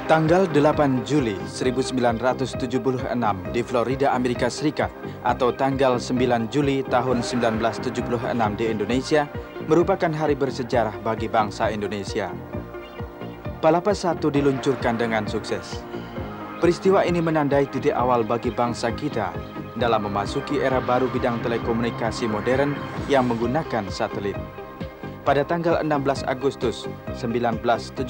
Tanggal 8 Juli 1976 di Florida, Amerika Serikat atau tanggal 9 Juli tahun 1976 di Indonesia merupakan hari bersejarah bagi bangsa Indonesia. Palapa I diluncurkan dengan sukses. Peristiwa ini menandai titik awal bagi bangsa kita dalam memasuki era baru bidang telekomunikasi modern yang menggunakan satelit. Pada tanggal 16 Agustus 1976,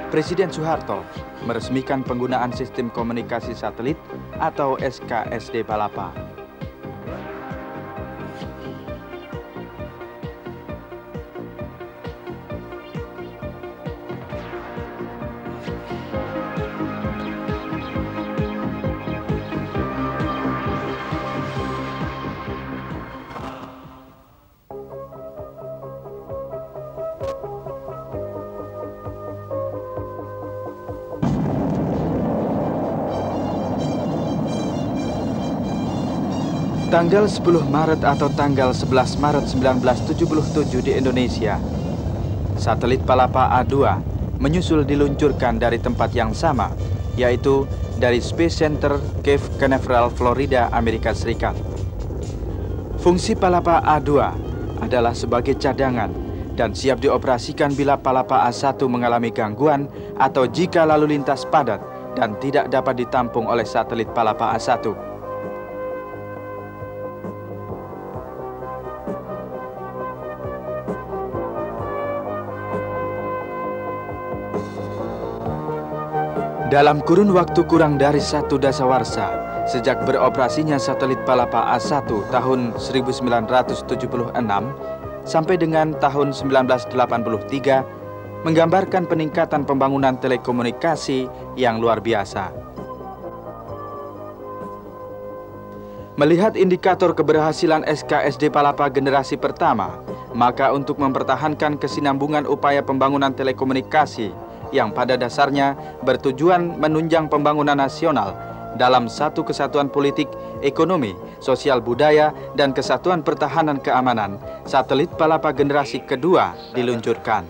Presiden Soeharto meresmikan penggunaan sistem komunikasi satelit atau SKSD Palapa. Tanggal 10 Maret atau tanggal 11 Maret 1977 di Indonesia, satelit Palapa A2 menyusul diluncurkan dari tempat yang sama, yaitu dari Space Center Cape Canaveral, Florida, Amerika Serikat. Fungsi Palapa A2 adalah sebagai cadangan dan siap dioperasikan bila Palapa A1 mengalami gangguan atau jika lalu lintas padat dan tidak dapat ditampung oleh satelit Palapa A1. Dalam kurun waktu kurang dari 1 dasawarsa, sejak beroperasinya satelit Palapa A1 tahun 1976 sampai dengan tahun 1983, menggambarkan peningkatan pembangunan telekomunikasi yang luar biasa. Melihat indikator keberhasilan SKSD Palapa generasi pertama, maka untuk mempertahankan kesinambungan upaya pembangunan telekomunikasi yang pada dasarnya bertujuan menunjang pembangunan nasional dalam satu kesatuan politik, ekonomi, sosial budaya, dan kesatuan pertahanan keamanan, satelit Palapa generasi kedua diluncurkan.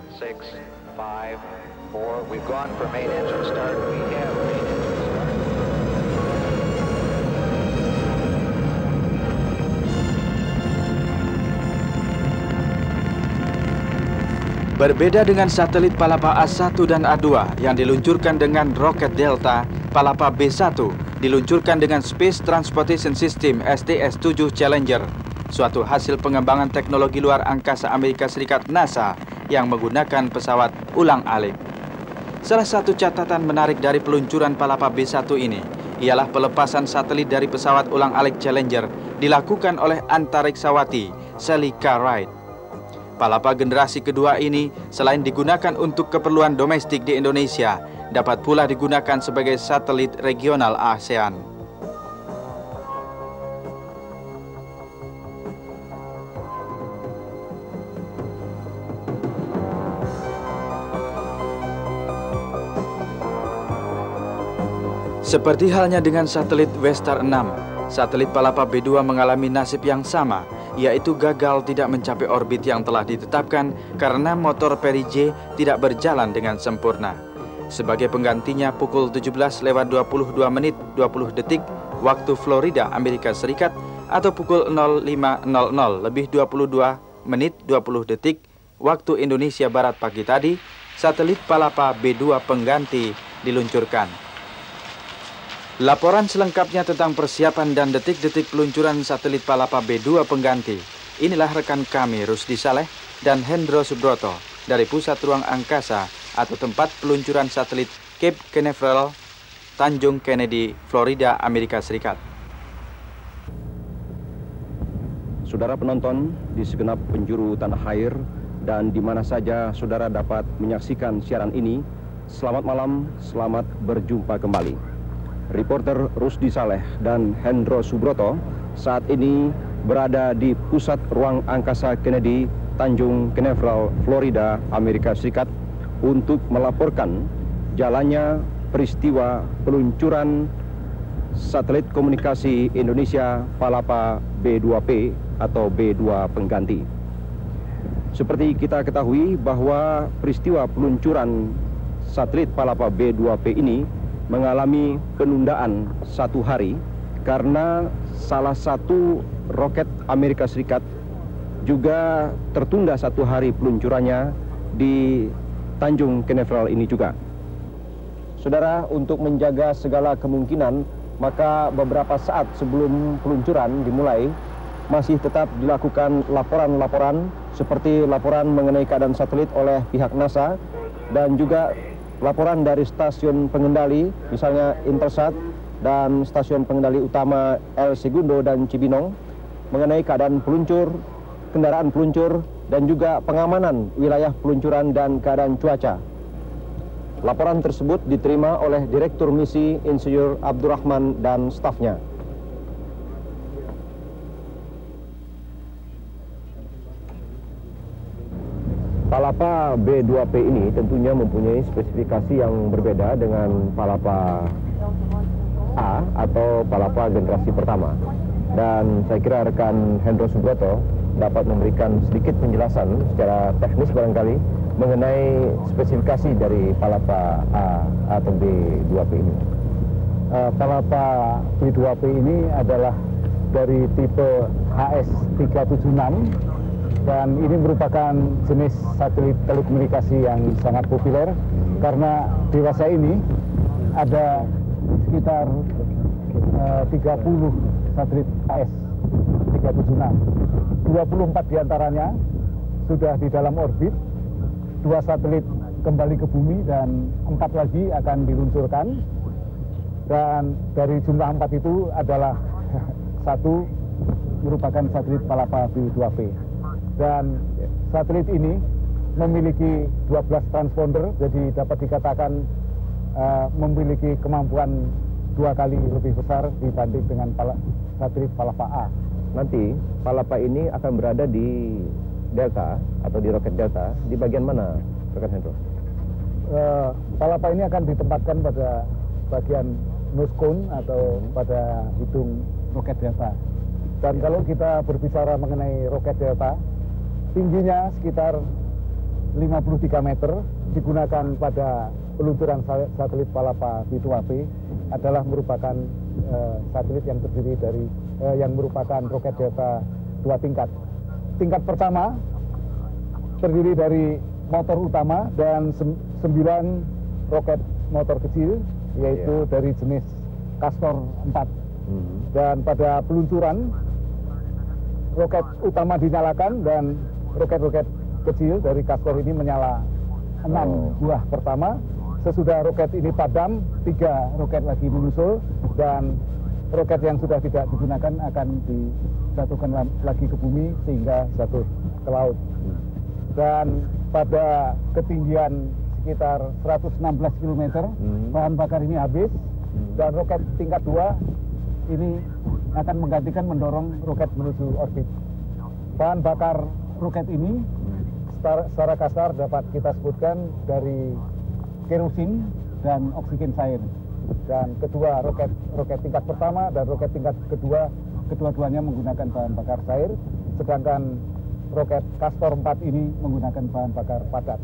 Berbeda dengan satelit Palapa A1 dan A2 yang diluncurkan dengan roket Delta, Palapa B1 diluncurkan dengan Space Transportation System STS-7 Challenger, suatu hasil pengembangan teknologi luar angkasa Amerika Serikat NASA yang menggunakan pesawat ulang-alik. Salah satu catatan menarik dari peluncuran Palapa B1 ini ialah pelepasan satelit dari pesawat ulang-alik Challenger dilakukan oleh antariksawati Celica Wright. Palapa generasi kedua ini selain digunakan untuk keperluan domestik di Indonesia, dapat pula digunakan sebagai satelit regional ASEAN. Seperti halnya dengan satelit Westar 6, satelit Palapa B2 mengalami nasib yang sama, yaitu gagal tidak mencapai orbit yang telah ditetapkan karena motor Perige tidak berjalan dengan sempurna. Sebagai penggantinya pukul 17:22 menit 20 detik waktu Florida, Amerika Serikat atau pukul 05:00 menit 20 detik waktu Indonesia Barat pagi tadi, satelit Palapa B2 pengganti diluncurkan. Laporan selengkapnya tentang persiapan dan detik-detik peluncuran satelit Palapa B2 pengganti. Inilah rekan kami Rusdi Saleh dan Hendro Subroto dari Pusat Ruang Angkasa atau tempat peluncuran satelit Cape Canaveral, Tanjung Kennedy, Florida, Amerika Serikat. Saudara penonton di segenap penjuru tanah air dan di mana saja saudara dapat menyaksikan siaran ini, selamat malam, selamat berjumpa kembali. Reporter Rusdi Saleh dan Hendro Subroto saat ini berada di Pusat Ruang Angkasa Kennedy, Tanjung Canaveral, Florida, Amerika Serikat untuk melaporkan jalannya peristiwa peluncuran satelit komunikasi Indonesia Palapa B2P atau B2 pengganti. Seperti kita ketahui bahwa peristiwa peluncuran satelit Palapa B2P ini mengalami penundaan 1 hari karena salah satu roket Amerika Serikat juga tertunda 1 hari peluncurannya di Tanjung Canaveral ini juga. Saudara, untuk menjaga segala kemungkinan, maka beberapa saat sebelum peluncuran dimulai, masih tetap dilakukan laporan-laporan seperti laporan mengenai keadaan satelit oleh pihak NASA dan juga laporan dari stasiun pengendali, misalnya Intelsat dan stasiun pengendali utama El Segundo dan Cibinong mengenai keadaan peluncur, kendaraan peluncur, dan juga pengamanan wilayah peluncuran dan keadaan cuaca. Laporan tersebut diterima oleh Direktur Misi Insinyur Abdurrahman dan stafnya. Palapa B2P ini tentunya mempunyai spesifikasi yang berbeda dengan Palapa A atau Palapa generasi pertama. Dan saya kira rekan Hendro Subroto dapat memberikan sedikit penjelasan secara teknis barangkali mengenai spesifikasi dari Palapa A atau B2P ini. Palapa B2P ini adalah dari tipe HS376 dan ini merupakan jenis satelit telekomunikasi yang sangat populer karena dewasa ini ada sekitar 30 satelit HS376. 24 diantaranya sudah di dalam orbit, 2 satelit kembali ke bumi dan 4 lagi akan diluncurkan. Dan dari jumlah 4 itu adalah 1 merupakan satelit Palapa B2P. Dan satelit ini memiliki 12 transponder, jadi dapat dikatakan memiliki kemampuan 2 kali lebih besar dibanding dengan satelit Palapa A. Nanti Palapa ini akan berada di Delta atau di roket Delta, di bagian mana, rekan Hendro? Palapa ini akan ditempatkan pada bagian nose cone atau pada hidung roket Delta. Dan kalau kita berbicara mengenai roket Delta, tingginya sekitar 53 meter, digunakan pada peluncuran satelit Palapa B2P adalah merupakan satelit yang terdiri dari yang merupakan roket Delta 2 tingkat. Tingkat pertama terdiri dari motor utama dan 9 roket motor kecil, yaitu dari jenis Castor 4. Dan pada peluncuran, roket utama dinyalakan dan roket-roket kecil dari Castor ini menyala 6 buah pertama. Sesudah roket ini padam, 3 roket lagi menyusul dan roket yang sudah tidak digunakan akan dijatuhkan lagi ke bumi sehingga jatuh ke laut. Dan pada ketinggian sekitar 116 km, bahan bakar ini habis dan roket tingkat 2 ini akan menggantikan mendorong roket menuju orbit. Bahan bakar roket ini secara kasar dapat kita sebutkan dari kerosin dan oksigen cair. Dan kedua roket tingkat pertama dan roket tingkat kedua, kedua-duanya menggunakan bahan bakar cair, sedangkan roket Castor 4 ini menggunakan bahan bakar padat.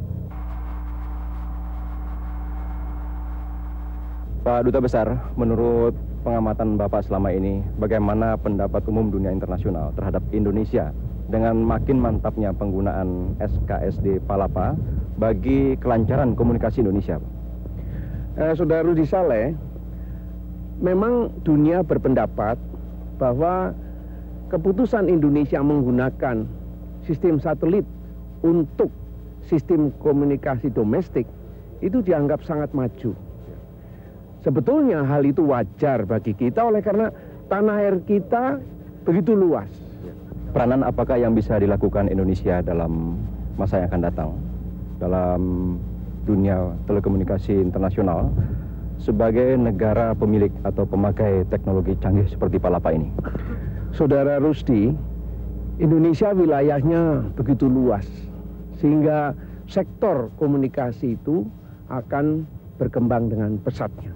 Pak Duta Besar, menurut pengamatan Bapak selama ini, bagaimana pendapat umum dunia internasional terhadap Indonesia dengan makin mantapnya penggunaan SKSD Palapa bagi kelancaran komunikasi Indonesia? Saudara Rudi Saleh, memang dunia berpendapat bahwa keputusan Indonesia menggunakan sistem satelit untuk sistem komunikasi domestik itu dianggap sangat maju. Sebetulnya hal itu wajar bagi kita oleh karena tanah air kita begitu luas. Peranan apakah yang bisa dilakukan Indonesia dalam masa yang akan datang dalam dunia telekomunikasi internasional sebagai negara pemilik atau pemakai teknologi canggih seperti Palapa ini? Saudara Rusdi, Indonesia wilayahnya begitu luas sehingga sektor komunikasi itu akan berkembang dengan pesatnya.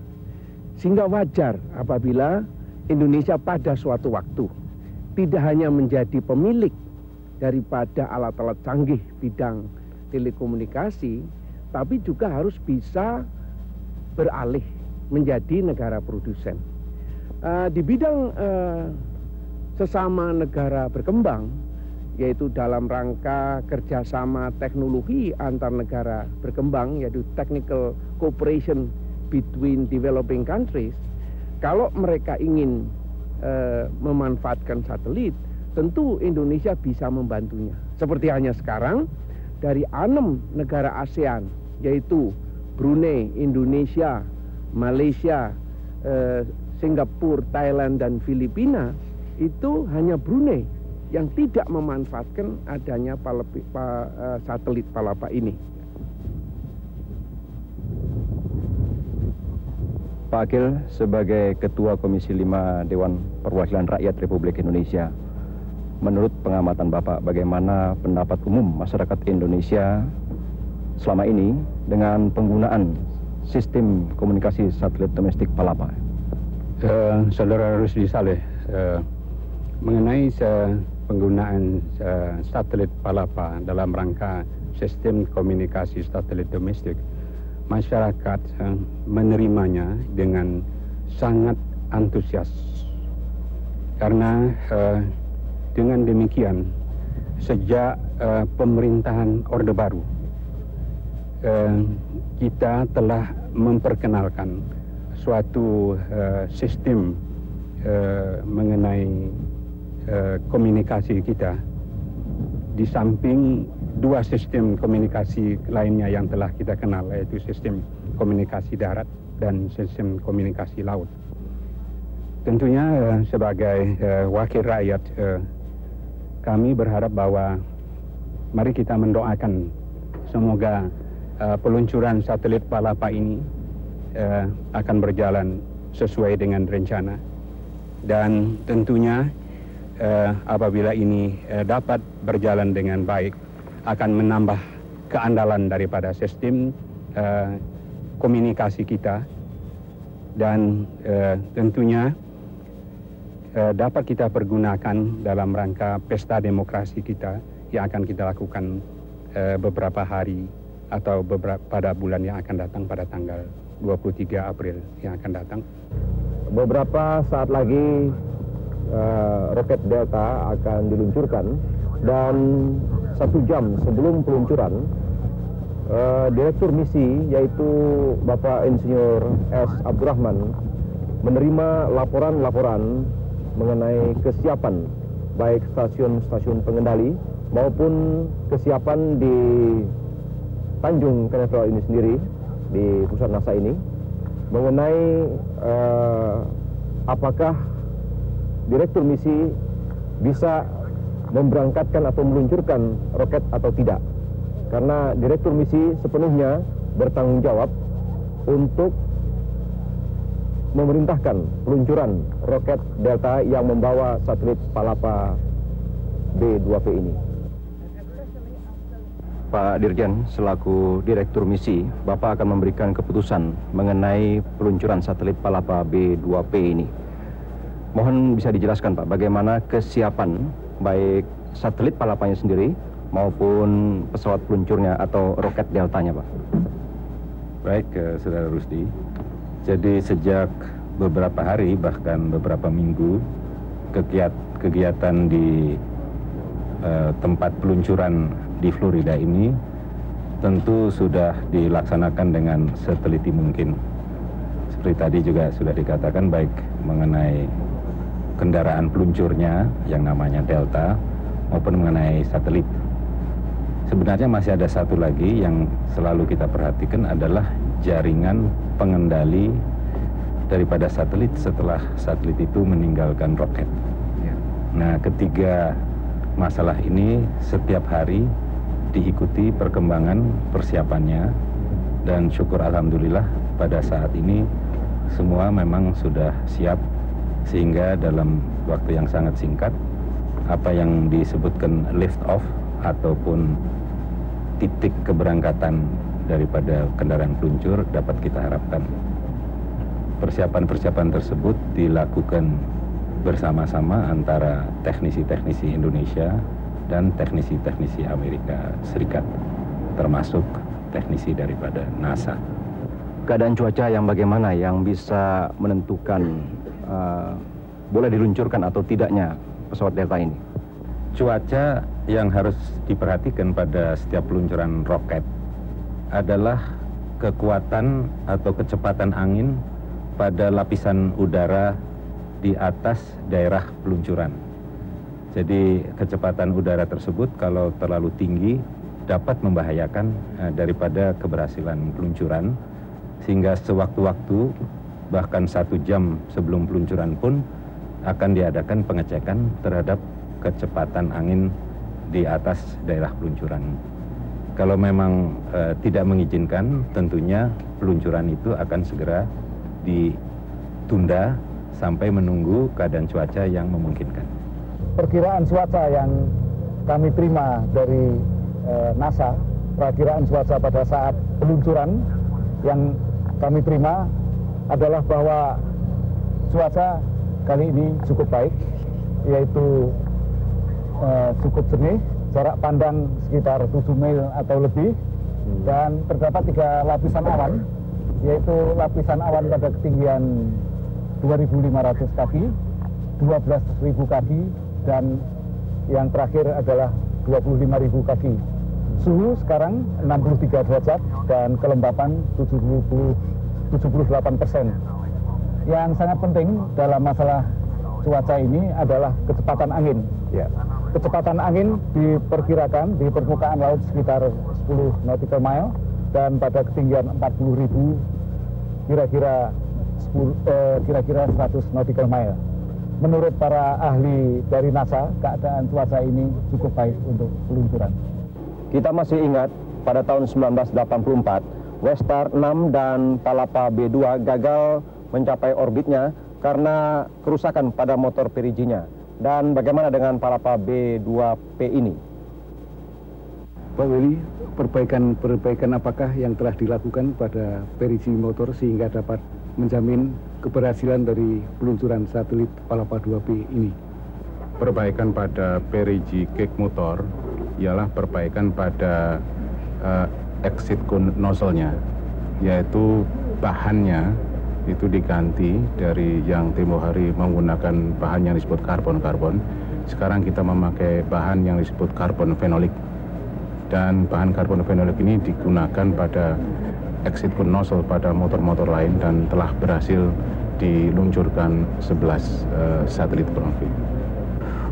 Sehingga wajar apabila Indonesia pada suatu waktu tidak hanya menjadi pemilik daripada alat-alat canggih bidang telekomunikasi, tapi juga harus bisa beralih menjadi negara produsen. Di bidang sesama negara berkembang, yaitu dalam rangka kerjasama teknologi antar negara berkembang, yaitu technical cooperation between developing countries, kalau mereka ingin memanfaatkan satelit, tentu Indonesia bisa membantunya. Seperti halnya sekarang, dari 6 negara ASEAN, yaitu Brunei, Indonesia, Malaysia, Singapura, Thailand, dan Filipina, itu hanya Brunei yang tidak memanfaatkan adanya satelit Palapa ini. Pak Akil, sebagai Ketua Komisi 5 Dewan Perwakilan Rakyat Republik Indonesia, menurut pengamatan Bapak, bagaimana pendapat umum masyarakat Indonesia selama ini dengan penggunaan sistem komunikasi satelit domestik Palapa? Saudara Rusdi Saleh, mengenai penggunaan satelit Palapa dalam rangka sistem komunikasi satelit domestik, masyarakat menerimanya dengan sangat antusias. Karena dengan demikian, sejak pemerintahan Orde Baru, kita telah memperkenalkan suatu sistem mengenai komunikasi kita, di samping 2 sistem komunikasi lainnya yang telah kita kenal, yaitu sistem komunikasi darat dan sistem komunikasi laut. Tentunya sebagai wakil rakyat, kami berharap bahwa mari kita mendoakan semoga peluncuran satelit Palapa ini akan berjalan sesuai dengan rencana, dan tentunya apabila ini dapat berjalan dengan baik, akan menambah keandalan daripada sistem komunikasi kita, dan tentunya dapat kita pergunakan dalam rangka pesta demokrasi kita yang akan kita lakukan beberapa hari atau pada bulan yang akan datang, pada tanggal 23 April yang akan datang. Beberapa saat lagi roket Delta akan diluncurkan, dan 1 jam sebelum peluncuran, Direktur Misi, yaitu Bapak Insinyur S. Abdurrahman, menerima laporan-laporan mengenai kesiapan baik stasiun-stasiun pengendali maupun kesiapan di Tanjung Katedral ini sendiri, di pusat NASA ini, mengenai apakah Direktur Misi bisa memberangkatkan atau meluncurkan roket atau tidak. Karena Direktur Misi sepenuhnya bertanggung jawab untuk memerintahkan peluncuran roket Delta yang membawa satelit Palapa B2P ini. Pak Dirjen, selaku Direktur Misi, Bapak akan memberikan keputusan mengenai peluncuran satelit Palapa B2P ini. Mohon bisa dijelaskan, Pak, bagaimana kesiapan baik satelit Palapanya sendiri maupun pesawat peluncurnya atau roket Deltanya, Pak. Baik, Saudara Rusdi. Jadi sejak beberapa hari, bahkan beberapa minggu, kegiatan di tempat peluncuran di Florida ini tentu sudah dilaksanakan dengan seteliti mungkin. Seperti tadi juga sudah dikatakan, baik mengenai kendaraan peluncurnya yang namanya Delta maupun mengenai satelit. Sebenarnya masih ada satu lagi yang selalu kita perhatikan, adalah jaringan pengendali daripada satelit setelah satelit itu meninggalkan roket. Nah, ketiga masalah ini setiap hari diikuti perkembangan persiapannya, dan syukur alhamdulillah pada saat ini semua memang sudah siap, sehingga dalam waktu yang sangat singkat apa yang disebutkan lift off ataupun titik keberangkatan daripada kendaraan peluncur dapat kita harapkan. Persiapan-persiapan tersebut dilakukan bersama-sama antara teknisi-teknisi Indonesia dan teknisi-teknisi Amerika Serikat, termasuk teknisi daripada NASA. Keadaan cuaca yang bagaimana yang bisa menentukan boleh diluncurkan atau tidaknya pesawat Delta ini? Cuaca yang harus diperhatikan pada setiap peluncuran roket adalah kekuatan atau kecepatan angin pada lapisan udara di atas daerah peluncuran. Jadi kecepatan udara tersebut kalau terlalu tinggi dapat membahayakan daripada keberhasilan peluncuran, sehingga sewaktu-waktu bahkan 1 jam sebelum peluncuran pun akan diadakan pengecekan terhadap kecepatan angin di atas daerah peluncuran. Kalau memang tidak mengizinkan, tentunya peluncuran itu akan segera ditunda sampai menunggu keadaan cuaca yang memungkinkan. Perkiraan cuaca yang kami terima dari NASA, perakiraan cuaca pada saat peluncuran yang kami terima adalah bahwa cuaca kali ini cukup baik, yaitu cukup jernih, jarak pandang sekitar 7 mil atau lebih, dan terdapat 3 lapisan awan, yaitu lapisan awan pada ketinggian 2.500 kaki, 12.000 kaki, dan yang terakhir adalah 25.000 kaki. Suhu sekarang 63 derajat dan kelembapan 78%. Yang sangat penting dalam masalah cuaca ini adalah kecepatan angin. Ya. Kecepatan angin diperkirakan di permukaan laut sekitar 10 nautical mile dan pada ketinggian 40.000 kira-kira 100 nautical mile. Menurut para ahli dari NASA, keadaan cuaca ini cukup baik untuk peluncuran. Kita masih ingat pada tahun 1984, Westar 6 dan Palapa B2 gagal mencapai orbitnya karena kerusakan pada motor perijinya. Dan bagaimana dengan Palapa B2P ini? Pak Willy, perbaikan apakah yang telah dilakukan pada periji motor sehingga dapat menjamin keberhasilan dari peluncuran satelit Palapa 2P ini? Perbaikan pada perigi cake motor ialah perbaikan pada exit nozzle-nya, yaitu bahannya itu diganti dari yang tempo hari menggunakan bahan yang disebut karbon. Sekarang kita memakai bahan yang disebut karbon fenolik, dan bahan karbon fenolik ini digunakan pada exit nozzle pada motor-motor lain dan telah berhasil diluncurkan 11 satelit Bronfi.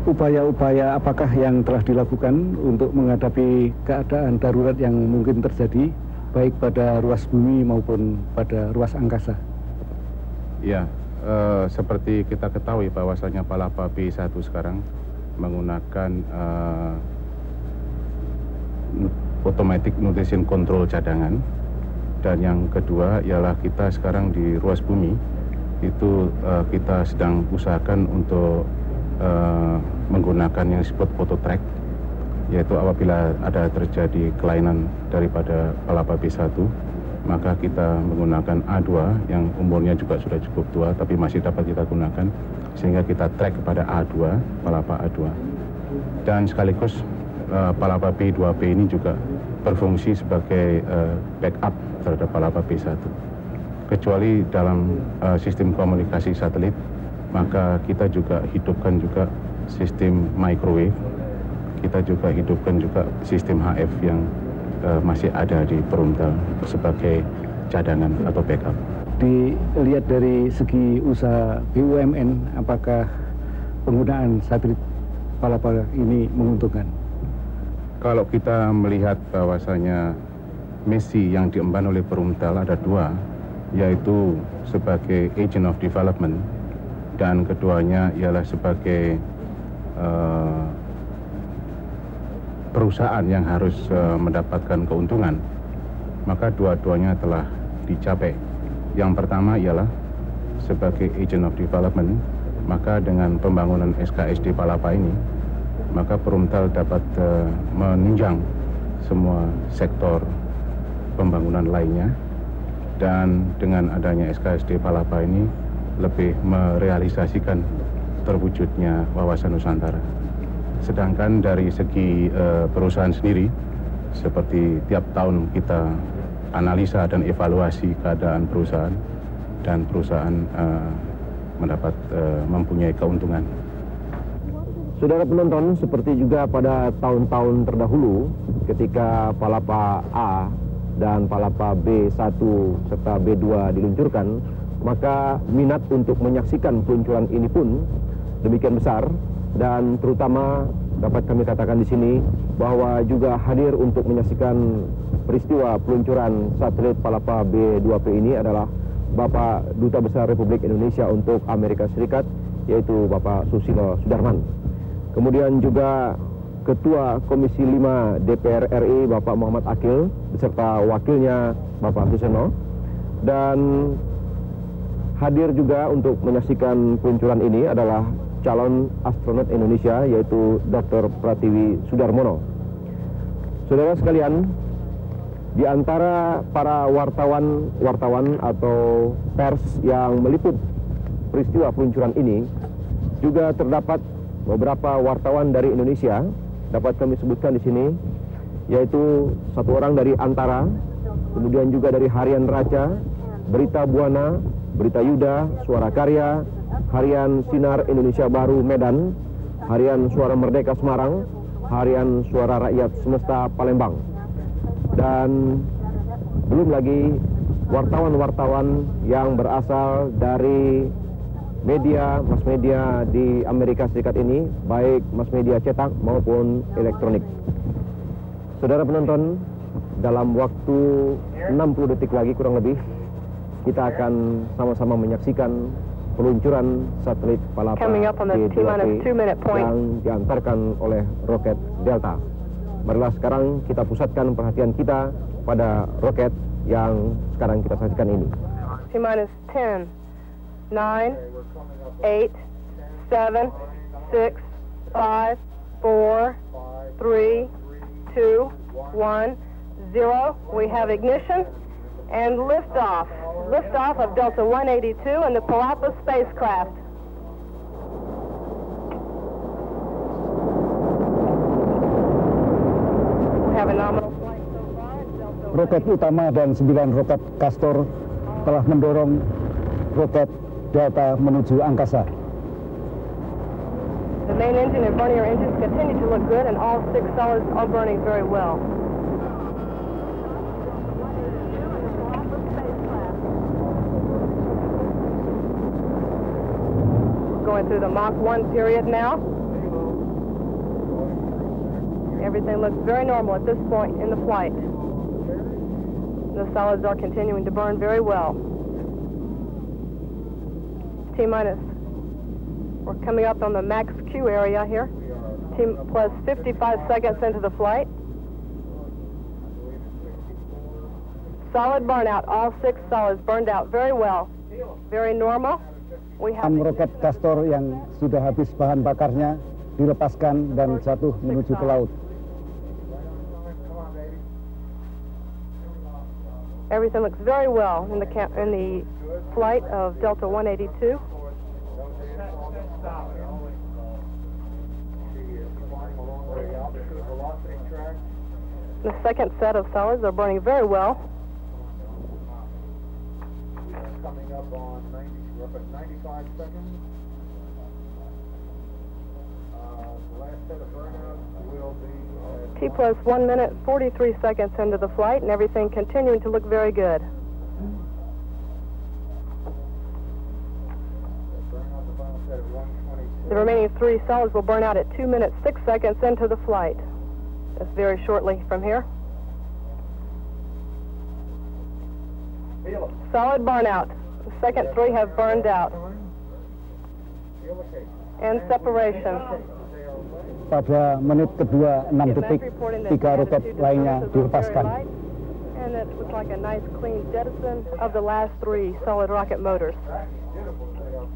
Upaya-upaya apakah yang telah dilakukan untuk menghadapi keadaan darurat yang mungkin terjadi baik pada ruas bumi maupun pada ruas angkasa? Ya, seperti kita ketahui bahwasanya Palapa B1 sekarang menggunakan automatic nutrition control cadangan, dan yang kedua ialah kita sekarang di ruas bumi itu kita sedang usahakan untuk menggunakan yang disebut auto track, yaitu apabila ada terjadi kelainan daripada Palapa B1 maka kita menggunakan A2 yang umurnya juga sudah cukup tua tapi masih dapat kita gunakan, sehingga kita track kepada A2, Palapa A2. Dan sekaligus Palapa B2P ini juga berfungsi sebagai backup terhadap Palapa B1. Kecuali dalam sistem komunikasi satelit, maka kita juga hidupkan juga sistem microwave, kita juga hidupkan juga sistem HF yang masih ada di Perumtal sebagai cadangan atau backup. Dilihat dari segi usaha BUMN, apakah penggunaan satelit Palapa ini menguntungkan? Kalau kita melihat bahwasanya misi yang diemban oleh Perumtal ada 2, yaitu sebagai agent of development dan keduanya ialah sebagai perusahaan yang harus mendapatkan keuntungan, maka dua-duanya telah dicapai. Yang pertama ialah sebagai agent of development, maka dengan pembangunan SKSD Palapa ini, maka Perumtal dapat menunjang semua sektor pembangunan lainnya, dan dengan adanya SKSD Palapa ini lebih merealisasikan terwujudnya wawasan Nusantara. Sedangkan dari segi perusahaan sendiri, seperti tiap tahun kita analisa dan evaluasi keadaan perusahaan, dan perusahaan mempunyai keuntungan. Saudara penonton, seperti juga pada tahun-tahun terdahulu ketika Palapa A dan Palapa B1 serta B2 diluncurkan, maka minat untuk menyaksikan peluncuran ini pun demikian besar, dan terutama dapat kami katakan di sini bahwa juga hadir untuk menyaksikan peristiwa peluncuran satelit Palapa B2P ini adalah Bapak Duta Besar Republik Indonesia untuk Amerika Serikat, yaitu Bapak Susilo Sudarman. Kemudian juga Ketua Komisi 5 DPR RI Bapak Muhammad Akil beserta wakilnya Bapak Suseno, dan hadir juga untuk menyaksikan peluncuran ini adalah calon astronot Indonesia, yaitu Dr. Pratiwi Sudarmono. Saudara sekalian, di antara para wartawan atau pers yang meliput peristiwa peluncuran ini, juga terdapat beberapa wartawan dari Indonesia, dapat kami sebutkan di sini, yaitu satu orang dari Antara, kemudian juga dari Harian Raca, Berita Buana, Berita Yuda, Suara Karya, Harian Sinar Indonesia Baru Medan, Harian Suara Merdeka Semarang, Harian Suara Rakyat Semesta Palembang. Dan belum lagi wartawan-wartawan yang berasal dari mas media di Amerika Serikat ini, baik mas media cetak maupun elektronik. Saudara penonton, dalam waktu 60 detik lagi kurang lebih, kita akan sama-sama menyaksikan peluncuran satelit Palapa B2P yang diantarkan oleh roket Delta. Marilah sekarang kita pusatkan perhatian kita pada roket yang sekarang kita saksikan ini. T-minus 10, 9, 8, 7, 6, 5, 4, 3, 2, 1, 0. We have ignition and liftoff. Liftoff of Delta 182 and the Palapa spacecraft. We have a nominal flight so far. Roket utama dan 9 roket Castor telah mendorong roket Delta menuju angkasa. The main engine and vernier engines continue to look good, and all 6 solids are burning very well. Going through the Mach 1 period now. Everything looks very normal at this point in the flight. The solids are continuing to burn very well. T-minus. We're coming up on the max Q area here. T-plus 55 seconds into the flight. Solid burnout. All 6 solids burned out very well. Very normal. 6 roket Castor yang sudah habis bahan bakarnya dilepaskan dan jatuh menuju ke laut. Everything looks very well in the flight of Delta 182. The second set of solids are burning very well. Coming up on 95 seconds. The last set of burnout will be T plus 1 minute, 43 seconds into the flight, and everything continuing to look very good. The remaining 3 solids will burn out at 2 minutes, 6 seconds into the flight. That's very shortly from here. Solid burnout. The second 3 have burned out. And separation. Pada menit kedua 6 detik, 3 roket lainnya dilepaskan. And it looks like a nice clean jettison of the last 3 solid rocket motors.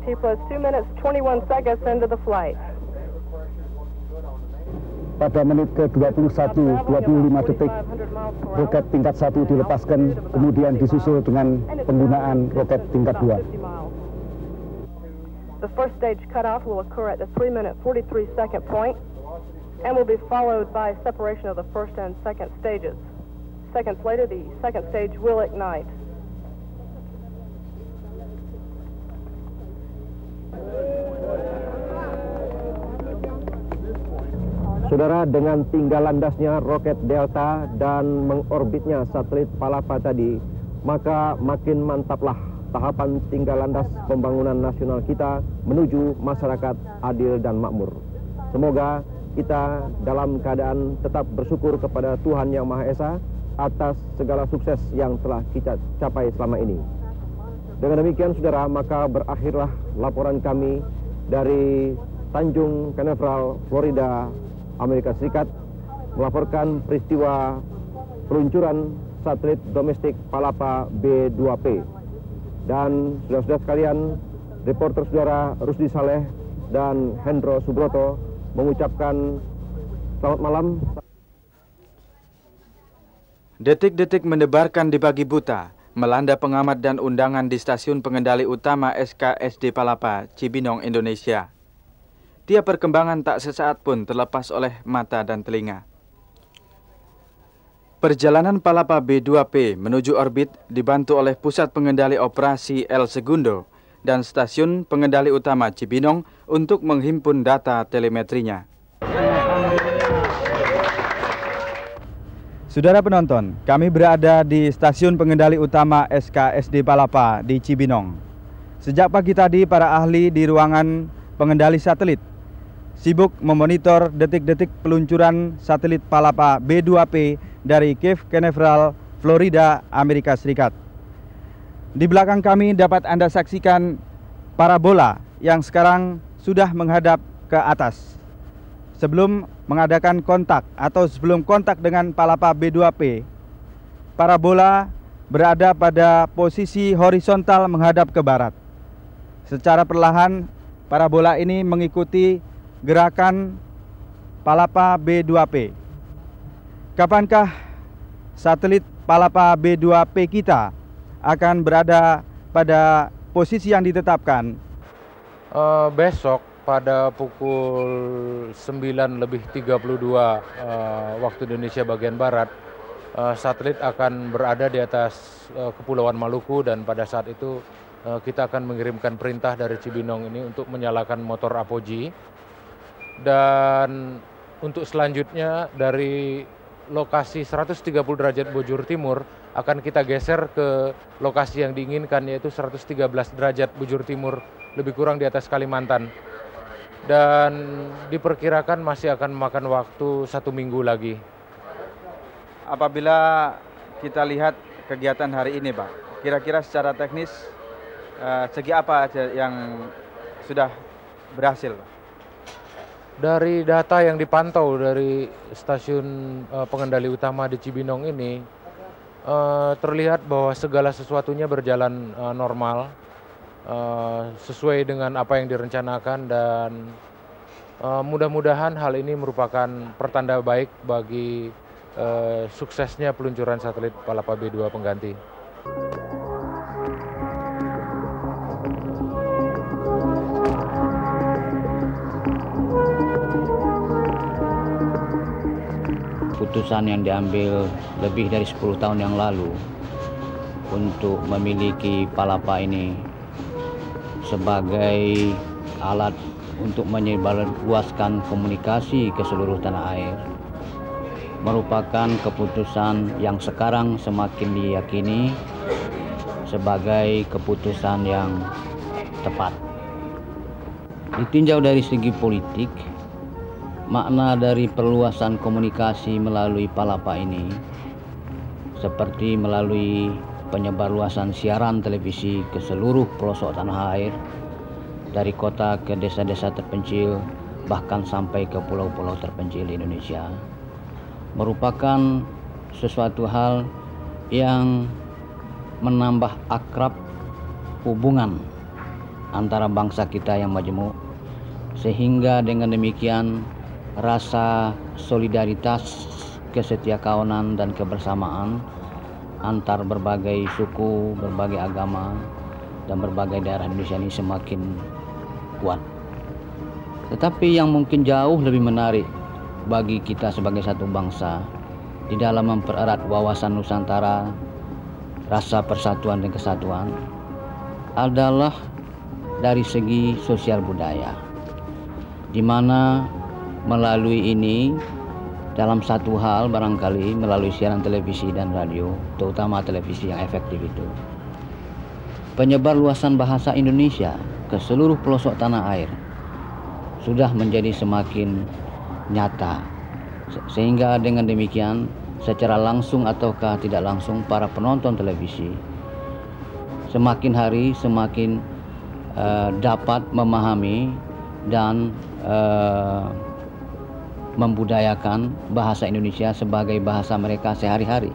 T plus 2 minutes, 21 seconds into the flight. Pada menit ke-21, 25 detik, roket tingkat 1 dilepaskan, kemudian disusul dengan penggunaan roket tingkat 2. The first stage cutoff will occur at the 3 minute, 43 second point. and will be followed by separation of the first and second stages. Seconds later, the second stage will ignite. Saudara, dengan tinggal landasnya roket Delta dan mengorbitnya satelit Palapa tadi, maka makin mantaplah tahapan tinggal landas pembangunan nasional kita menuju masyarakat adil dan makmur. Semoga kita dalam keadaan tetap bersyukur kepada Tuhan Yang Maha Esa atas segala sukses yang telah kita capai selama ini. Dengan demikian, saudara, maka berakhirlah laporan kami dari Tanjung Canaveral, Florida, Amerika Serikat, melaporkan peristiwa peluncuran satelit domestik Palapa B2P. Dan saudara-saudara sekalian, reporter saudara Rusdi Saleh dan Hendro Subroto mengucapkan selamat malam. Detik-detik mendebarkan di pagi buta, melanda pengamat dan undangan di stasiun pengendali utama SKSD Palapa, Cibinong, Indonesia. Tiap perkembangan tak sesaat pun terlepas oleh mata dan telinga. Perjalanan Palapa B2P menuju orbit dibantu oleh Pusat Pengendali Operasi El Segundo dan Stasiun Pengendali Utama Cibinong untuk menghimpun data telemetrinya. Saudara penonton, kami berada di Stasiun Pengendali Utama SKSD Palapa di Cibinong. Sejak pagi tadi, para ahli di ruangan pengendali satelit sibuk memonitor detik-detik peluncuran satelit Palapa B2P dari Cape Canaveral, Florida, Amerika Serikat. Di belakang kami dapat Anda saksikan parabola yang sekarang sudah menghadap ke atas. Sebelum mengadakan kontak atau sebelum kontak dengan Palapa B2P, parabola berada pada posisi horizontal menghadap ke barat. Secara perlahan, parabola ini mengikuti gerakan Palapa B2P. Kapankah satelit Palapa B2P kita akan berada pada posisi yang ditetapkan? Besok pada pukul 9:32 waktu Indonesia bagian Barat, satelit akan berada di atas Kepulauan Maluku, dan pada saat itu kita akan mengirimkan perintah dari Cibinong ini untuk menyalakan motor Apogee. Dan untuk selanjutnya dari lokasi 130 derajat bujur timur akan kita geser ke lokasi yang diinginkan, yaitu 113 derajat bujur timur, lebih kurang di atas Kalimantan. Dan diperkirakan masih akan memakan waktu 1 minggu lagi. Apabila kita lihat kegiatan hari ini, Pak, kira-kira secara teknis segi apa aja yang sudah berhasil, Pak? Dari data yang dipantau dari stasiun pengendali utama di Cibinong ini, terlihat bahwa segala sesuatunya berjalan normal, sesuai dengan apa yang direncanakan, dan mudah-mudahan hal ini merupakan pertanda baik bagi suksesnya peluncuran satelit Palapa B2 pengganti. Keputusan yang diambil lebih dari 10 tahun yang lalu untuk memiliki Palapa ini sebagai alat untuk menyebarluaskan komunikasi ke seluruh tanah air merupakan keputusan yang sekarang semakin diyakini sebagai keputusan yang tepat. Ditinjau dari segi politik, makna dari perluasan komunikasi melalui Palapa ini seperti melalui penyebarluasan siaran televisi ke seluruh pelosok tanah air, dari kota ke desa-desa terpencil, bahkan sampai ke pulau-pulau terpencil di Indonesia, merupakan sesuatu hal yang menambah akrab hubungan antara bangsa kita yang majemuk, sehingga dengan demikian rasa solidaritas, kesetiakawanan, dan kebersamaan antar berbagai suku, berbagai agama, dan berbagai daerah Indonesia ini semakin kuat. Tetapi yang mungkin jauh lebih menarik bagi kita sebagai satu bangsa di dalam mempererat wawasan Nusantara, rasa persatuan dan kesatuan adalah dari segi sosial budaya, di mana melalui ini dalam satu hal barangkali melalui siaran televisi dan radio, terutama televisi yang efektif itu, penyebar luasan bahasa Indonesia ke seluruh pelosok tanah air sudah menjadi semakin nyata, sehingga dengan demikian secara langsung ataukah tidak langsung para penonton televisi semakin hari semakin dapat memahami dan membudayakan bahasa Indonesia sebagai bahasa mereka sehari-hari.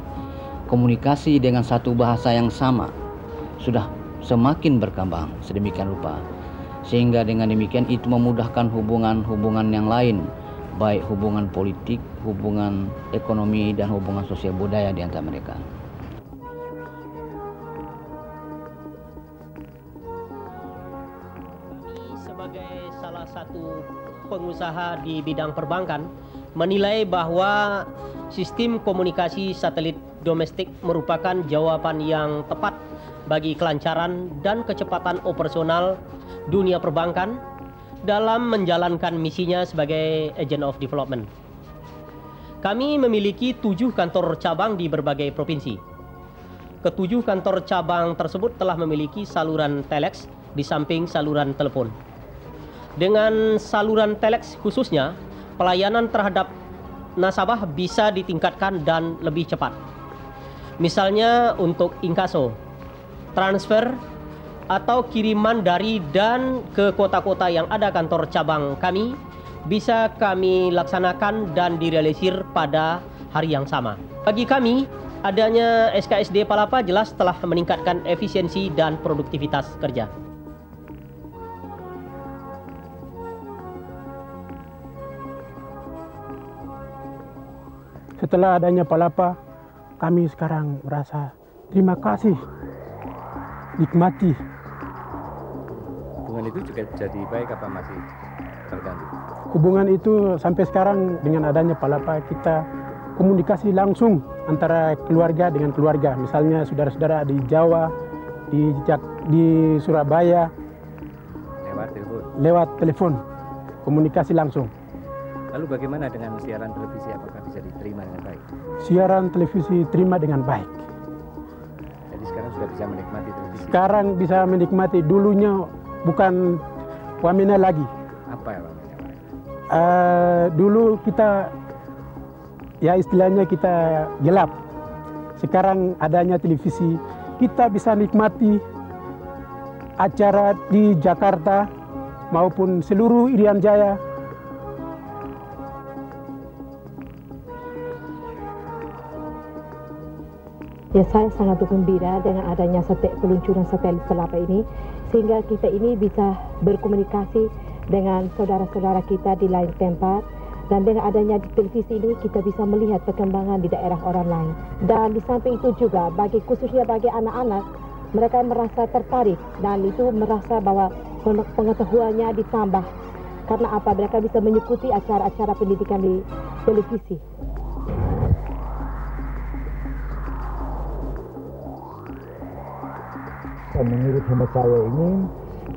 Komunikasi dengan satu bahasa yang sama sudah semakin berkembang sedemikian rupa, sehingga dengan demikian itu memudahkan hubungan-hubungan yang lain, baik hubungan politik, hubungan ekonomi, dan hubungan sosial budaya di antara mereka. Kami sebagai salah satu pengusaha di bidang perbankan menilai bahwa sistem komunikasi satelit domestik merupakan jawaban yang tepat bagi kelancaran dan kecepatan operasional dunia perbankan dalam menjalankan misinya sebagai agent of development. Kami memiliki 7 kantor cabang di berbagai provinsi. Ketujuh kantor cabang tersebut telah memiliki saluran telex di samping saluran telepon. Dengan saluran telex khususnya, pelayanan terhadap nasabah bisa ditingkatkan dan lebih cepat. Misalnya untuk inkaso, transfer, atau kiriman dari dan ke kota-kota yang ada kantor cabang kami bisa kami laksanakan dan direalisir pada hari yang sama. Bagi kami, adanya SKSD Palapa jelas telah meningkatkan efisiensi dan produktivitas kerja. Setelah adanya Palapa, kami sekarang merasa terima kasih, nikmati. Hubungan itu juga jadi baik apa masih terganggu? Hubungan itu sampai sekarang dengan adanya Palapa kita komunikasi langsung antara keluarga dengan keluarga. Misalnya saudara-saudara di Jawa, di Surabaya, lewat telepon, komunikasi langsung. Lalu bagaimana dengan siaran televisi, apakah bisa diterima dengan baik? Siaran televisi terima dengan baik. Jadi sekarang sudah bisa menikmati televisi? Sekarang bisa menikmati, dulunya bukan wamena lagi. Apa ya wamena? Dulu kita, ya istilahnya kita gelap. Sekarang adanya televisi, kita bisa nikmati acara di Jakarta maupun seluruh Irian Jaya. Ya, saya sangat gembira dengan adanya peluncuran satelit Palapa ini, sehingga kita ini bisa berkomunikasi dengan saudara-saudara kita di lain tempat, dan dengan adanya di televisi ini kita bisa melihat perkembangan di daerah orang lain. Dan di samping itu juga khususnya bagi anak-anak, mereka merasa tertarik dan itu merasa bahwa pengetahuannya ditambah. Karena apa? Mereka bisa mengikuti acara-acara pendidikan di televisi. Menurut hemat saya ini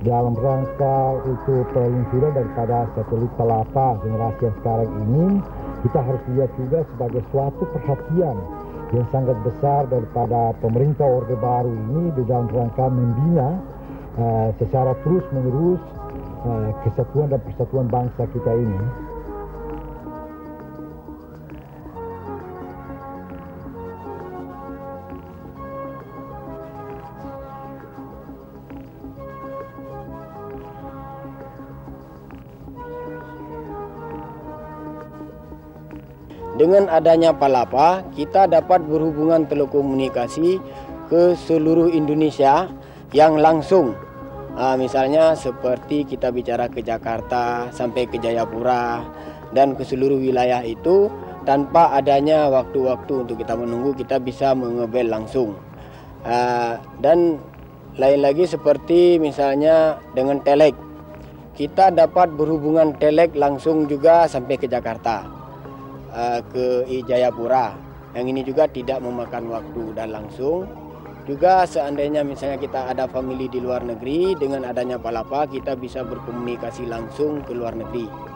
dalam rangka itu peluncuran daripada satelit Palapa generasi yang sekarang ini, kita harus lihat juga sebagai suatu perhatian yang sangat besar daripada pemerintah Orde Baru ini di dalam rangka membina secara terus-menerus kesatuan dan persatuan bangsa kita ini. Dengan adanya Palapa, kita dapat berhubungan telekomunikasi ke seluruh Indonesia yang langsung. Misalnya seperti kita bicara ke Jakarta, sampai ke Jayapura, dan ke seluruh wilayah itu tanpa adanya waktu-waktu untuk kita menunggu, kita bisa mengebel langsung. Dan lain lagi seperti misalnya dengan telek. Kita dapat berhubungan telek langsung juga sampai ke Jakarta. ke Jayapura. Yang ini juga tidak memakan waktu dan langsung. Juga seandainya misalnya kita ada famili di luar negeri, dengan adanya Palapa kita bisa berkomunikasi langsung ke luar negeri.